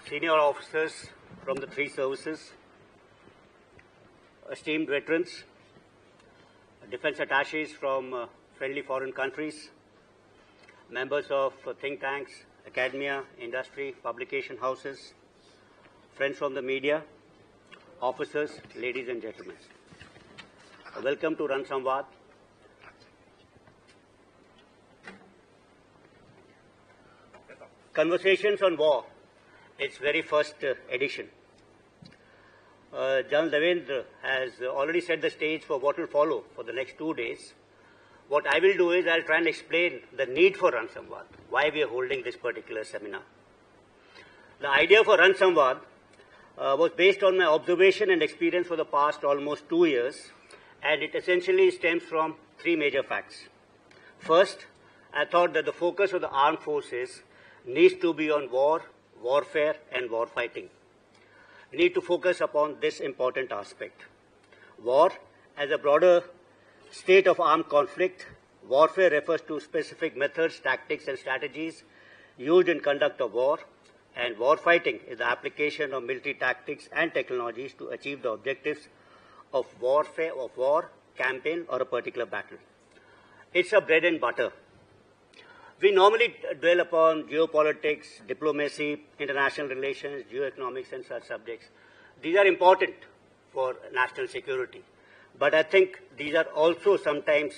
senior officers from the three services, esteemed veterans, defense attaches from friendly foreign countries, members of think tanks, academia, industry, publication houses, friends from the media, officers, ladies and gentlemen. Welcome to Ran Samwad. Conversations on War, its very first edition. General Narendra has already set the stage for what will follow for the next 2 days. What I will do is I'll try and explain the need for Ran Samwad, why we are holding this particular seminar. The idea for Ran Samwad was based on my observation and experience for the past almost 2 years, and it essentially stems from three major facts. First, I thought that the focus of the armed forces needs to be on war, warfare, and warfighting. We need to focus upon this important aspect. War, as a broader state of armed conflict, warfare refers to specific methods, tactics, and strategies used in conduct of war, and warfighting is the application of military tactics and technologies to achieve the objectives of warfare, of war, campaign, or a particular battle. It's a bread and butter. We normally dwell upon geopolitics, diplomacy, international relations, geoeconomics, and such subjects. These are important for national security. But I think these are also sometimes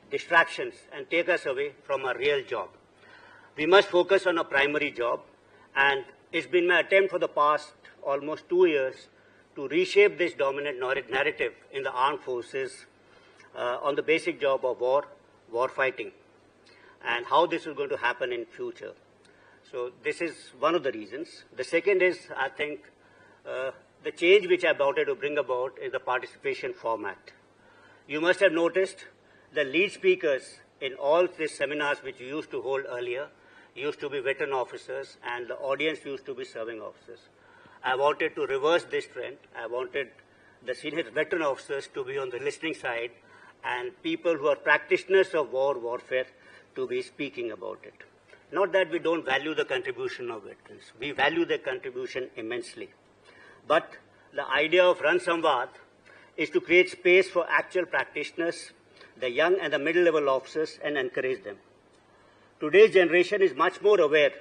distractions and take us away from our real job. We must focus on our primary job, and it's been my attempt for the past almost 2 years to reshape this dominant narrative in the armed forces on the basic job of war, warfighting, and how this is going to happen in future. So this is one of the reasons. The second is, I think, the change which I wanted to bring about is the participation format. You must have noticed the lead speakers in all these seminars which we used to hold earlier used to be veteran officers, and the audience used to be serving officers. I wanted to reverse this trend. I wanted the senior veteran officers to be on the listening side and people who are practitioners of war, warfare, to be speaking about it. Not that we don't value the contribution of veterans. We value their contribution immensely. But the idea of Ran Samwad is to create space for actual practitioners, the young and the middle-level officers, and encourage them. Today's generation is much more aware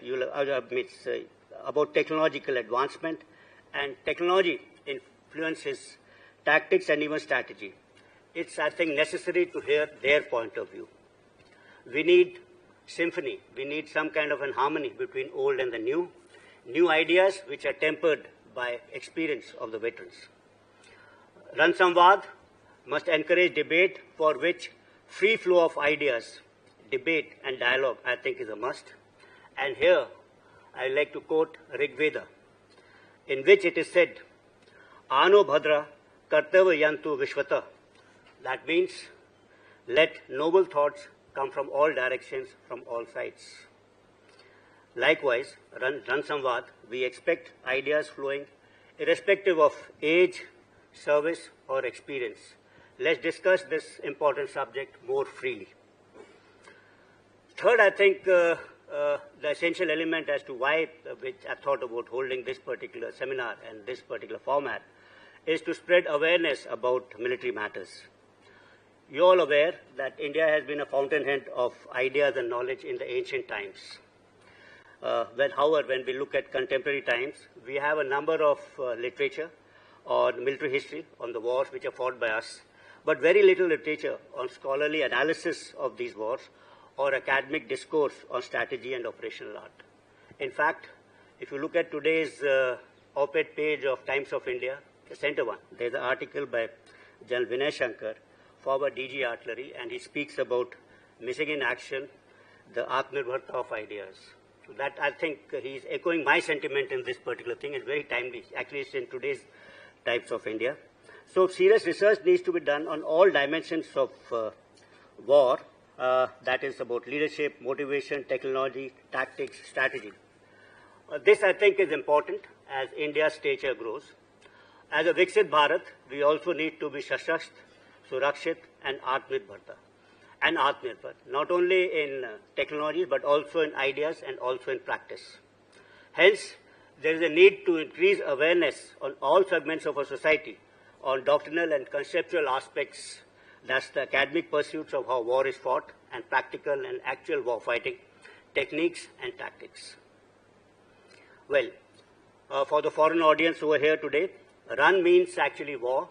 about technological advancement, and technology influences tactics and even strategy. It's, I think, necessary to hear their point of view. We need symphony. We need some kind of an harmony between old and the new ideas which are tempered by experience of the veterans. Ran Samwad must encourage debate, for which free flow of ideas, debate and dialogue, I think, is a must. And here I like to quote Rig Veda, in which it is said, Ano Bhadra Kartava Yantu Vishvata. That means, let noble thoughts come from all directions, from all sides. Likewise, Ran Samwad, we expect ideas flowing irrespective of age, service, or experience. Let's discuss this important subject more freely. Third, I think the essential element as to why which I thought about holding this particular seminar and this particular format is to spread awareness about military matters. You're all aware that India has been a fountainhead of ideas and knowledge in the ancient times. However, when we look at contemporary times, we have a number of literature on military history, on the wars which are fought by us, but very little literature on scholarly analysis of these wars or academic discourse on strategy and operational art. In fact, if you look at today's op-ed page of Times of India, the center one, there's an article by General Vinay Shankar, former DG Artillery, and he speaks about missing in action, the Atmanirbharta of ideas. So that, I think, he's echoing my sentiment in this particular thing. It's very timely. Actually, it's in today's Times of India. So serious research needs to be done on all dimensions of war. That is about leadership, motivation, technology, tactics, strategy. This, I think, is important as India's stature grows. As a Viksit Bharat, we also need to be Shashakt, Surakshit, and Atmanirbharta. And Atmanirbhar, not only in technologies, but also in ideas and also in practice. Hence, there is a need to increase awareness on all segments of our society on doctrinal and conceptual aspects, that's the academic pursuits of how war is fought, and practical and actual war fighting, techniques and tactics. Well, for the foreign audience over here today, Ran means actually war,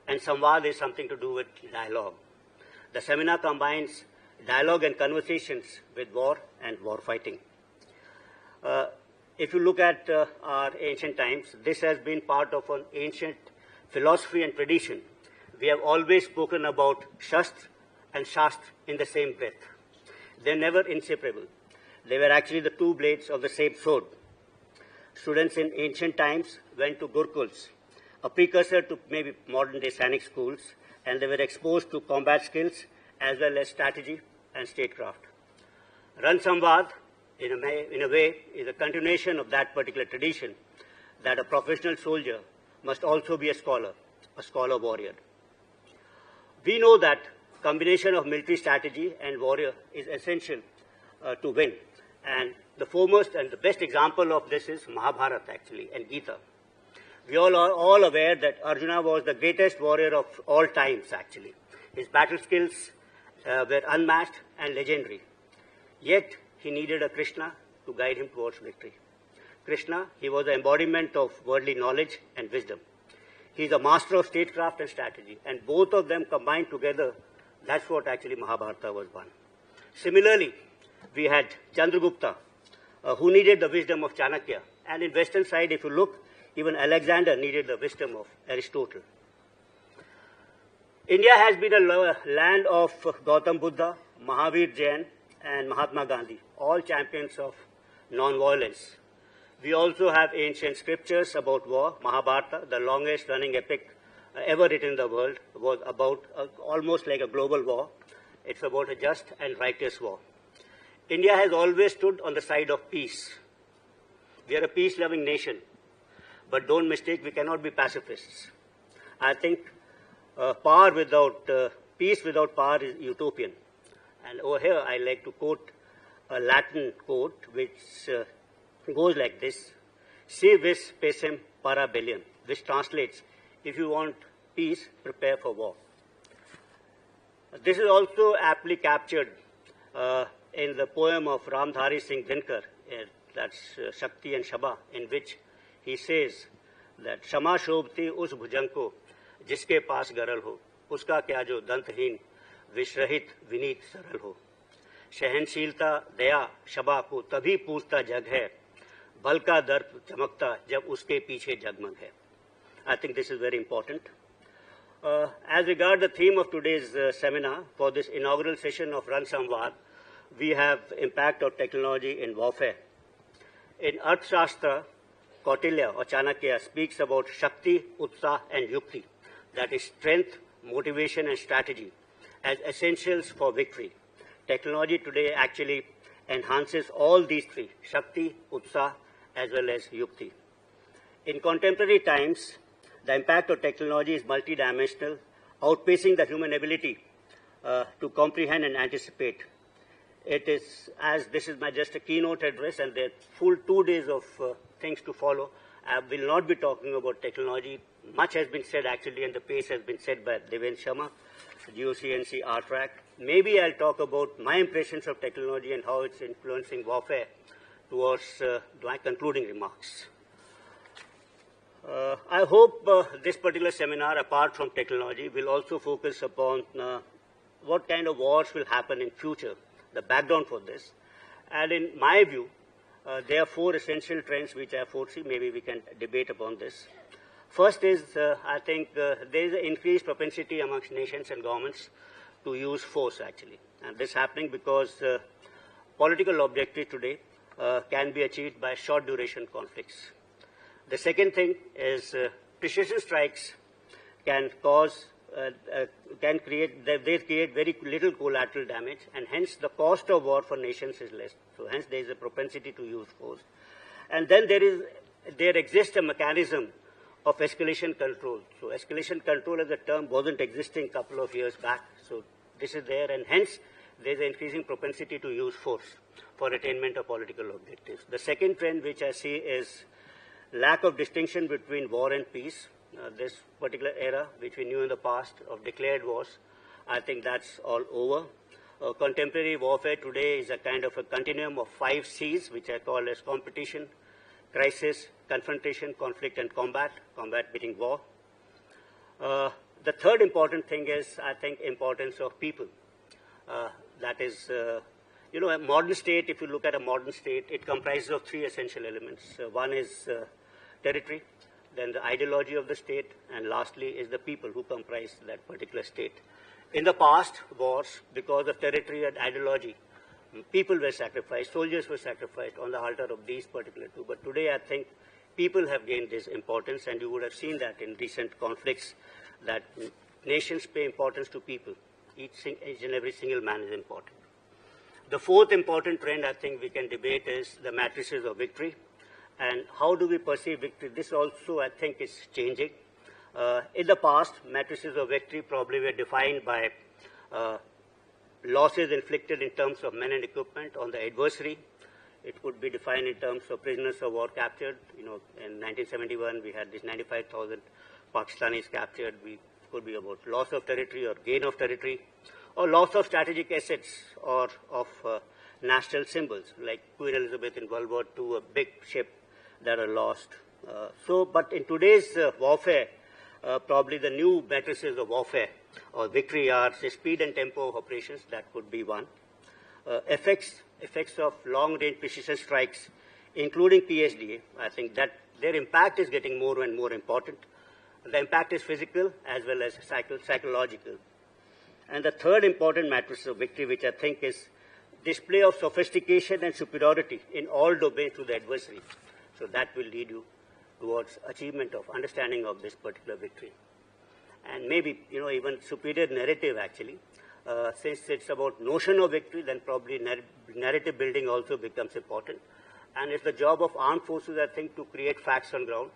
and Samwad is something to do with dialogue. The seminar combines dialogue and conversations with war and war fighting. If you look at our ancient times, this has been part of an ancient philosophy and tradition. We have always spoken about Shastra and Shastra in the same breath. They're never inseparable. They were actually the two blades of the same sword. Students in ancient times went to Gurukuls, a precursor to maybe modern-day Sainik schools, and they were exposed to combat skills as well as strategy and statecraft. Ran Samwad, in a way, is a continuation of that particular tradition, that a professional soldier must also be a scholar warrior. We know that combination of military strategy and warrior is essential to win. And the foremost and the best example of this is Mahabharata, actually, and Gita. We all are all aware that Arjuna was the greatest warrior of all times, actually. His battle skills were unmatched and legendary. Yet, he needed a Krishna to guide him towards victory. Krishna, he was the embodiment of worldly knowledge and wisdom. He is a master of statecraft and strategy, and both of them combined together, that's what actually Mahabharata was won. Similarly, we had Chandragupta, who needed the wisdom of Chanakya. And in western side, if you look, even Alexander needed the wisdom of Aristotle. India has been a land of Gautam Buddha, Mahavir Jain, and Mahatma Gandhi, all champions of non-violence. We also have ancient scriptures about war. Mahabharata, the longest running epic ever written in the world, was about almost like a global war. It's about a just and righteous war. India has always stood on the side of peace. We are a peace-loving nation, but don't mistake, we cannot be pacifists. I think peace without power is utopian. And over here, I like to quote a Latin quote, which goes like this: "Si vis pacem para bellium," which translates, if you want peace, prepare for war. This is also aptly captured in the poem of Ramdhari Singh Dinkar, that's Shakti and Shaba, in which he says that Shama shobhti us bhujan ko jiske paas garal ho, uska kya jo danthin विश्रहित Vineet सरल हो, सहनशीलता दया शबा को तभी पूछता जग है, बल का दर्प चमकता जब उसके पीछे जगमग है. I think this is very important. As regard the theme of today's seminar for this inaugural session of Ran Samwad, we have impact of technology in warfare. In Arthashastra, Kautilya or Chanakya speaks about Shakti, Utsaha and Yukti, that is strength, motivation and strategy, as essentials for victory. Technology today actually enhances all these three, Shakti, Utsaha, as well as Yukti. In contemporary times, the impact of technology is multidimensional, outpacing the human ability to comprehend and anticipate. It is, as this is just a keynote address and there are full 2 days of things to follow, I will not be talking about technology. Much has been said actually, and the pace has been set by Devendra Sharma, GOCNC RTRAC. Maybe I'll talk about my impressions of technology and how it's influencing warfare towards my concluding remarks. I hope this particular seminar, apart from technology, will also focus upon what kind of wars will happen in future, the background for this. And in my view, there are 4 essential trends which I foresee. Maybe we can debate upon this. First is, I think, there is an increased propensity amongst nations and governments to use force, actually. And this is happening because political objectives today can be achieved by short-duration conflicts. The second thing is precision strikes can create very little collateral damage, and hence the cost of war for nations is less. So hence there is a propensity to use force. And then there exists a mechanism of escalation control. So escalation control as a term wasn't existing a couple of years back. So this is there, and hence there is an increasing propensity to use force for attainment of political objectives. The second trend which I see is lack of distinction between war and peace. This particular era, which we knew in the past of declared wars, I think that's all over. Contemporary warfare today is a kind of a continuum of 5 C's, which I call as competition, crisis, confrontation, conflict, and combat, combat beating war. The third important thing is, I think, importance of people. That is, a modern state, if you look at a modern state, it comprises of 3 essential elements. One is territory, then the ideology of the state, and lastly is the people who comprise that particular state. In the past wars, because of territory and ideology, people were sacrificed, soldiers were sacrificed on the altar of these particular 2. But today, I think people have gained this importance, and you would have seen that in recent conflicts, that nations pay importance to people. Each and every single man is important. The fourth important trend I think we can debate is the matrices of victory. And how do we perceive victory? This also, I think, is changing. In the past, matrices of victory probably were defined by losses inflicted in terms of men and equipment on the adversary. It could be defined in terms of prisoners of war captured. In 1971, we had these 95,000 Pakistanis captured. We could be about loss of territory or gain of territory, or loss of strategic assets or of national symbols, like Queen Elizabeth in World War II, a big ship that are lost. But in today's warfare, probably the new matrices of warfare or victory are the speed and tempo of operations. That could be one. Effects of long-range precision strikes, including PSDA. I think that their impact is getting more and more important. The impact is physical as well as psychological. And the third important matrix of victory, which I think is display of sophistication and superiority in all domains to the adversary. So that will lead you towards achievement of understanding of this particular victory. And maybe, even superior narrative actually. Since it's about notion of victory, then probably narrative building also becomes important. And it's the job of armed forces, I think, to create facts on ground.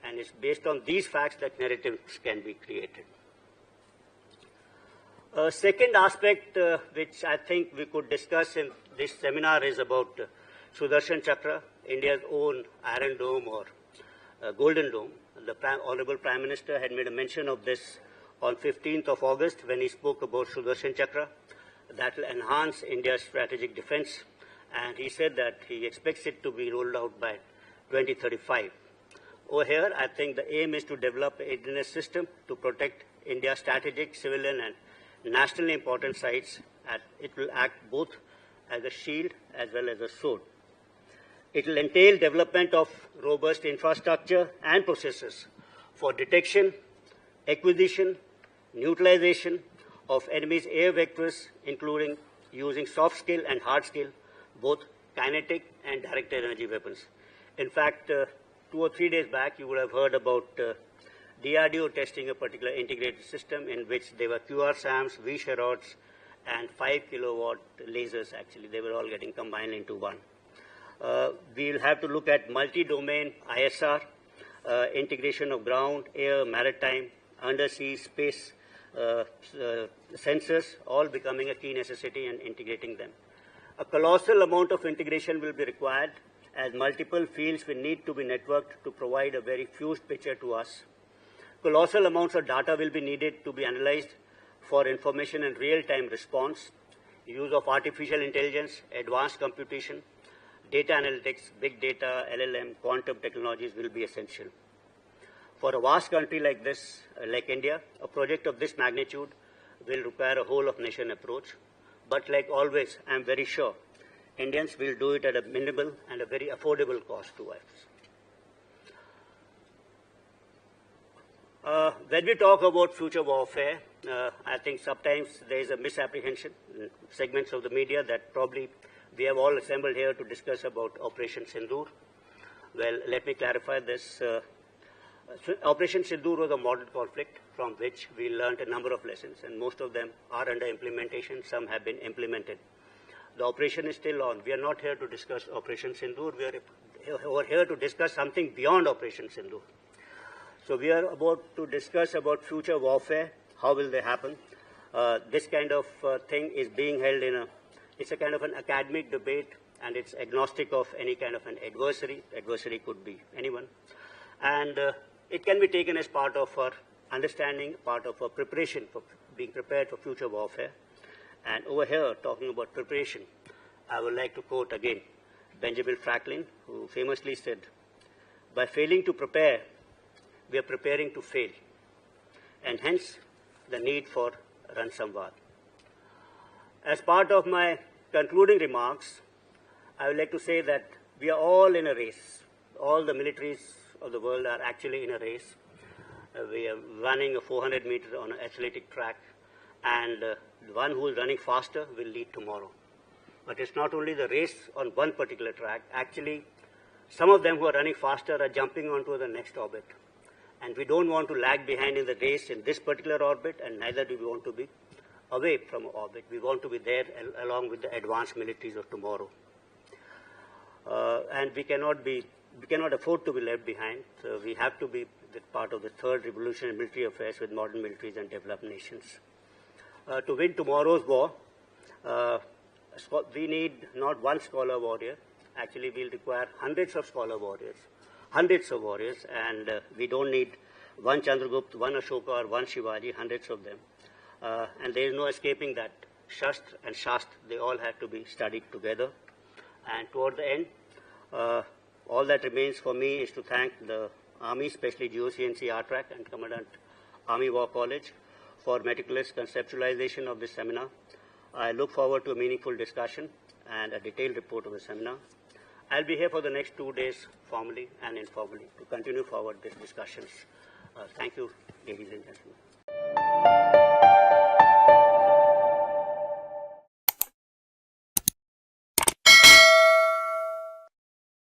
And it's based on these facts that narratives can be created. Second aspect which I think we could discuss in this seminar is about Sudarshan Chakra, India's own Iron Dome or Golden Dome. The Honorable Prime Minister had made a mention of this on 15th of August when he spoke about Sudarshan Chakra. That will enhance India's strategic defense. And he said that he expects it to be rolled out by 2035. Over here, I think the aim is to develop an indigenous system to protect India's strategic, civilian, and nationally important sites. It will act both as a shield as well as a sword. It will entail development of robust infrastructure and processes for detection, acquisition, neutralization of enemy's air vectors, including using soft skill and hard skill, both kinetic and directed energy weapons. In fact, 2 or 3 days back, you would have heard about DRDO testing a particular integrated system in which there were QRSAMs, V-Sharrods, and 5 kilowatt lasers, actually. They were all getting combined into one. We'll have to look at multi-domain ISR, integration of ground, air, maritime, undersea, space sensors, all becoming a key necessity and integrating them. A colossal amount of integration will be required as multiple fields will need to be networked to provide a very fused picture to us. Colossal amounts of data will be needed to be analyzed for information and real-time response. Use of artificial intelligence, advanced computation, data analytics, big data, LLM, quantum technologies will be essential. For a vast country like this, like India, a project of this magnitude will require a whole-of-nation approach. But like always, I'm very sure Indians will do it at a minimal and a very affordable cost to us. When we talk about future warfare, I think sometimes there is a misapprehension in segments of the media that probably we have all assembled here to discuss about Operation Sindoor. Well, let me clarify this. Operation Sindoor was a modern conflict from which we learned a number of lessons, and most of them are under implementation. Some have been implemented. The operation is still on. We are not here to discuss Operation Sindoor. We are here to discuss something beyond Operation Sindoor. So we are about to discuss about future warfare. How will they happen? This kind of thing is being held in it's a kind of an academic debate, and it's agnostic of any kind of an adversary. Adversary could be anyone. And it can be taken as part of our understanding, part of our preparation for being prepared for future warfare. And over here, talking about preparation, I would like to quote again Benjamin Franklin, who famously said, "By failing to prepare, we are preparing to fail," and hence the need for Ran Samwad. As part of my concluding remarks, I would like to say that we are all in a race. All the militaries of the world are actually in a race. We are running a 400 meter on an athletic track, and the one who is running faster will lead tomorrow. But it's not only the race on one particular track. Actually, some of them who are running faster are jumping onto the next orbit. And we don't want to lag behind in the race in this particular orbit, and neither do we want to be away from orbit. We want to be there along with the advanced militaries of tomorrow. And we cannot afford to be left behind. So we have to be part of the third revolution in military affairs with modern militaries and developed nations. To win tomorrow's war, we need not one scholar warrior. Actually, we'll require hundreds of scholar warriors, and we don't need one Chandragupta, one Ashoka, or one Shivaji, hundreds of them. And there is no escaping that. Shastra and Shastra, they all have to be studied together. And toward the end, all that remains for me is to thank the Army, especially GOCNC RTRAC and Commandant Army War College, for meticulous conceptualization of this seminar. I look forward to a meaningful discussion and a detailed report of the seminar. I'll be here for the next 2 days, formally and informally, to continue forward these discussions. Thank you, ladies and gentlemen.